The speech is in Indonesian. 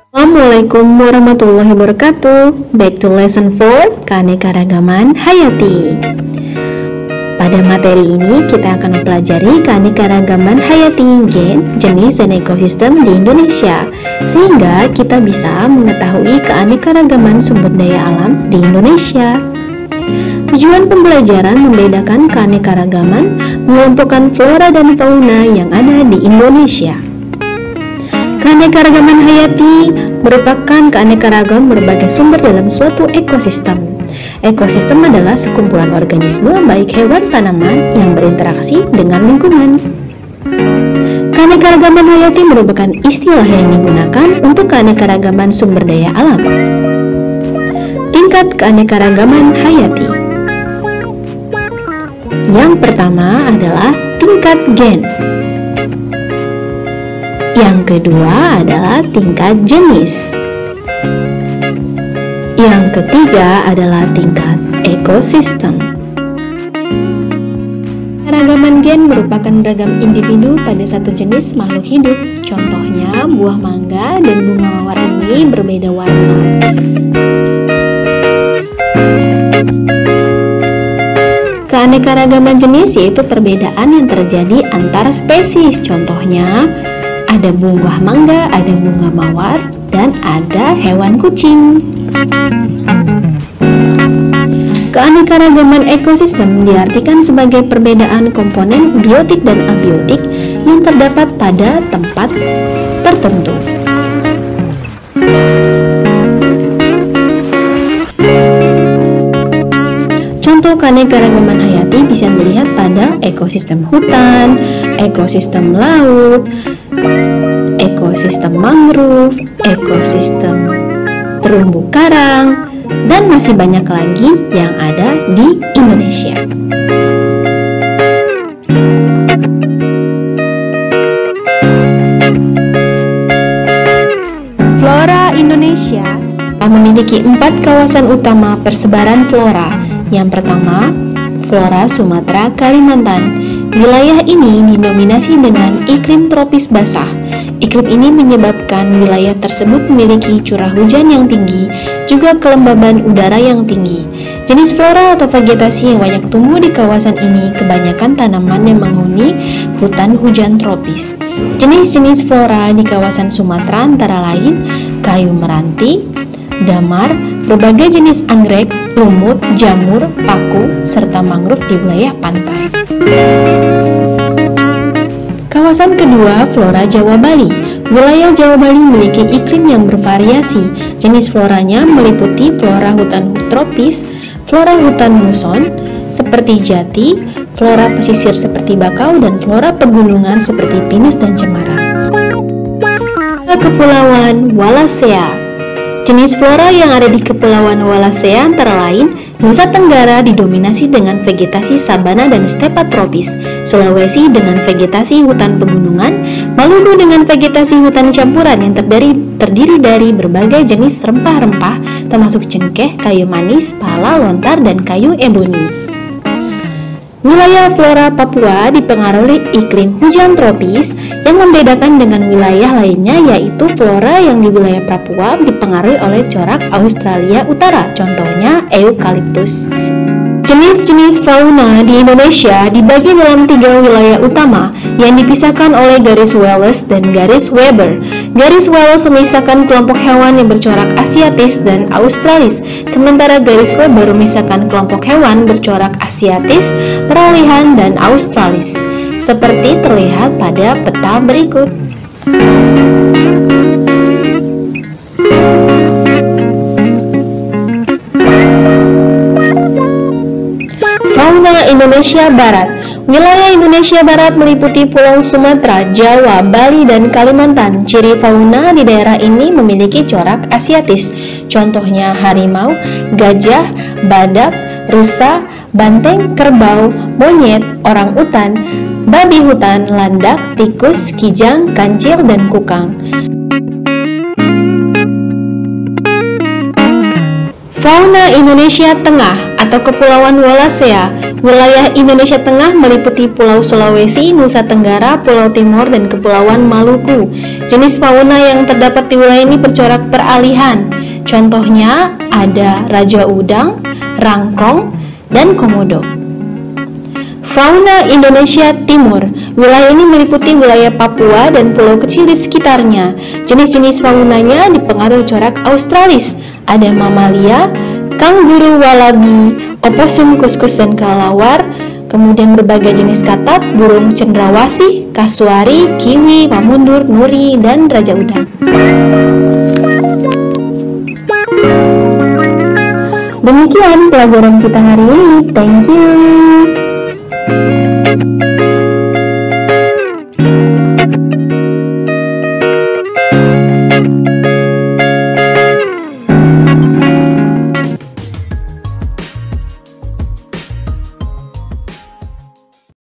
Assalamualaikum warahmatullahi wabarakatuh. Back to lesson 4, keanekaragaman hayati. Pada materi ini kita akan mempelajari keanekaragaman hayati gen, jenis, dan ekosistem di Indonesia, sehingga kita bisa mengetahui keanekaragaman sumber daya alam di Indonesia. Tujuan pembelajaran membedakan keanekaragaman, mengelompokkan flora dan fauna yang ada di Indonesia. Keanekaragaman hayati merupakan keanekaragaman berbagai sumber dalam suatu ekosistem. Ekosistem adalah sekumpulan organisme, baik hewan, tanaman, yang berinteraksi dengan lingkungan. Keanekaragaman hayati merupakan istilah yang digunakan untuk keanekaragaman sumber daya alam. Tingkat keanekaragaman hayati. Yang pertama adalah tingkat gen. Yang kedua adalah tingkat jenis. Yang ketiga adalah tingkat ekosistem. Keragaman gen merupakan beragam individu pada satu jenis makhluk hidup. Contohnya, buah mangga dan bunga mawar ini berbeda warna. Keanekaragaman jenis yaitu perbedaan yang terjadi antar spesies. Contohnya, ada buah mangga, ada bunga mawar, dan ada hewan kucing. Keanekaragaman ekosistem diartikan sebagai perbedaan komponen biotik dan abiotik yang terdapat pada tempat tertentu. Contoh keanekaragaman hayati bisa dilihat pada ekosistem hutan, ekosistem laut, ekosistem mangrove, ekosistem terumbu karang, dan masih banyak lagi yang ada di Indonesia. Flora Indonesia memiliki 4 kawasan utama persebaran flora. Yang pertama, flora Sumatera Kalimantan. Wilayah ini didominasi dengan iklim tropis basah. Iklim ini menyebabkan wilayah tersebut memiliki curah hujan yang tinggi, juga kelembaban udara yang tinggi. Jenis flora atau vegetasi yang banyak tumbuh di kawasan ini kebanyakan tanaman yang menghuni hutan hujan tropis. Jenis-jenis flora di kawasan Sumatera antara lain kayu meranti, damar, berbagai jenis anggrek, lumut, jamur, paku, serta mangrove di wilayah pantai. Kawasan kedua, flora Jawa Bali. Wilayah Jawa Bali memiliki iklim yang bervariasi. Jenis floranya meliputi flora hutan tropis, flora hutan muson seperti jati, flora pesisir seperti bakau, dan flora pegunungan seperti pinus dan cemara. Kepulauan Wallacea. Jenis flora yang ada di Kepulauan Wallacea antara lain Nusa Tenggara didominasi dengan vegetasi sabana dan stepa tropis, Sulawesi dengan vegetasi hutan pegunungan, Maluku dengan vegetasi hutan campuran yang terdiri dari berbagai jenis rempah-rempah termasuk cengkeh, kayu manis, pala, lontar, dan kayu eboni. Wilayah flora Papua dipengaruhi iklim hujan tropis yang membedakan dengan wilayah lainnya, yaitu flora yang di wilayah Papua dipengaruhi oleh corak Australia Utara, contohnya eukaliptus. Jenis-jenis fauna di Indonesia dibagi dalam 3 wilayah utama yang dipisahkan oleh garis Wallace dan garis Weber. Garis Wallace memisahkan kelompok hewan yang bercorak Asiatis dan Australis, sementara garis Weber memisahkan kelompok hewan bercorak Asiatis, peralihan, dan Australis, seperti terlihat pada peta berikut. Fauna Indonesia Barat. Wilayah Indonesia Barat meliputi Pulau Sumatera, Jawa, Bali, dan Kalimantan. Ciri fauna di daerah ini memiliki corak Asiatis. Contohnya harimau, gajah, badak, rusa, banteng, kerbau, monyet, orang utan, babi hutan, landak, tikus, kijang, kancil, dan kukang. Fauna Indonesia Tengah atau Kepulauan Wallacea. Wilayah Indonesia Tengah meliputi Pulau Sulawesi, Nusa Tenggara, Pulau Timur, dan Kepulauan Maluku. Jenis fauna yang terdapat di wilayah ini bercorak peralihan. Contohnya ada raja udang, rangkong, dan komodo. Fauna Indonesia Timur. Wilayah ini meliputi wilayah Papua dan pulau kecil di sekitarnya. Jenis-jenis faunanya dipengaruhi corak Australis. Ada mamalia, kanguru walabi, oposum kuskus dan kelelawar, kemudian berbagai jenis katak, burung cendrawasih, kasuari, kiwi, pamundur, nuri, dan raja udang. Demikian pelajaran kita hari ini. Thank you.